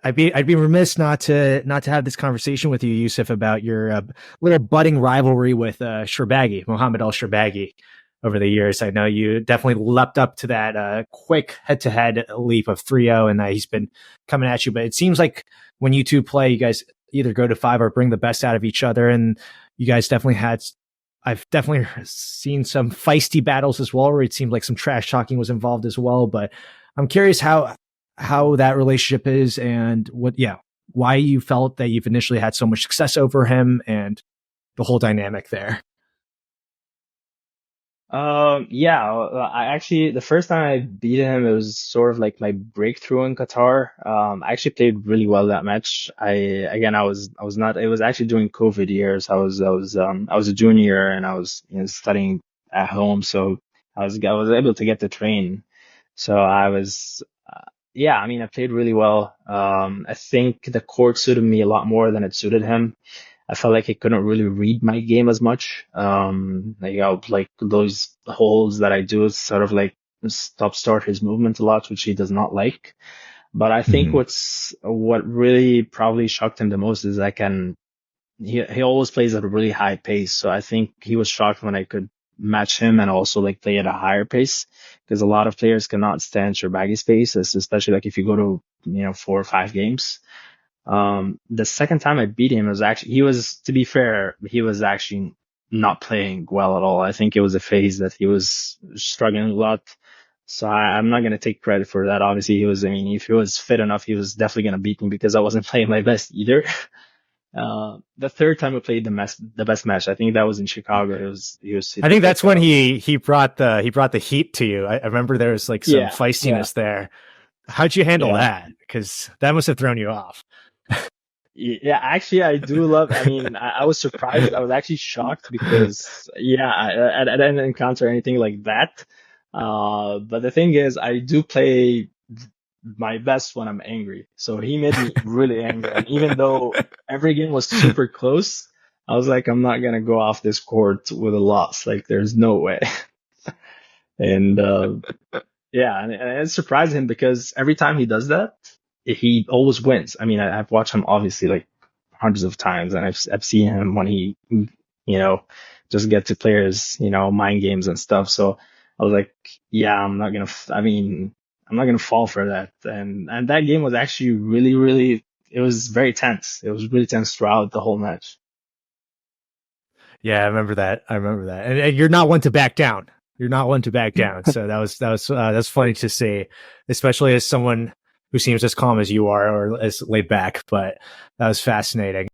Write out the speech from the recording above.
I'd be remiss not to have this conversation with you, Youssef, about your little budding rivalry with Shorbagy, Mohamed Shorbagy. Over the years, I know you definitely leapt up to that quick head-to-head leap of 3-0, and he's been coming at you. But it seems like when you two play, you guys either go to 5 or bring the best out of each other, and you guys definitely had. I've definitely seen some feisty battles as well, where it seemed like some trash talking was involved as well. But I'm curious how that relationship is, and why you felt that you've initially had so much success over him, and the whole dynamic there. I actually, the first time I beat him, it was sort of like my breakthrough in Qatar. I actually played really well that match. I was not, it was actually during COVID years. I was a junior and I was, studying at home. So I was able to get to train. So I played really well. I think the court suited me a lot more than it suited him. I felt like he couldn't really read my game as much. Like those holds that I do sort of like start his movement a lot, which he does not like. But I think what really probably shocked him the most is he always plays at a really high pace. So I think he was shocked when I could match him and also like play at a higher pace, because a lot of players cannot stand Shorbagy's pace, especially like if you go to, 4 or 5 games. The second time I beat him to be fair, he was actually not playing well at all. I think it was a phase that he was struggling a lot. So I'm not going to take credit for that. Obviously if he was fit enough, he was definitely going to beat me because I wasn't playing my best either. The third time we played the best match, I think that was in Chicago. I think that's when he brought the heat to you. I remember there was like some feistiness there. How'd you handle that? Because that must have thrown you off. Yeah, actually, I do love. I was surprised. I was actually shocked because, I didn't encounter anything like that. But the thing is, I do play my best when I'm angry. So he made me really angry. And even though every game was super close, I was like, I'm not gonna go off this court with a loss. Like, there's no way. And and it surprised him because every time he does that, he always wins. I've watched him obviously like hundreds of times, and I've seen him when he, just get to players, mind games and stuff. So I was like, I'm not gonna fall for that. And that game was actually really, really, it was very tense. It was really tense throughout the whole match. Yeah, I remember that. And you're not one to back down. So that's funny to see, especially as someone who seems as calm as you are or as laid back, but that was fascinating.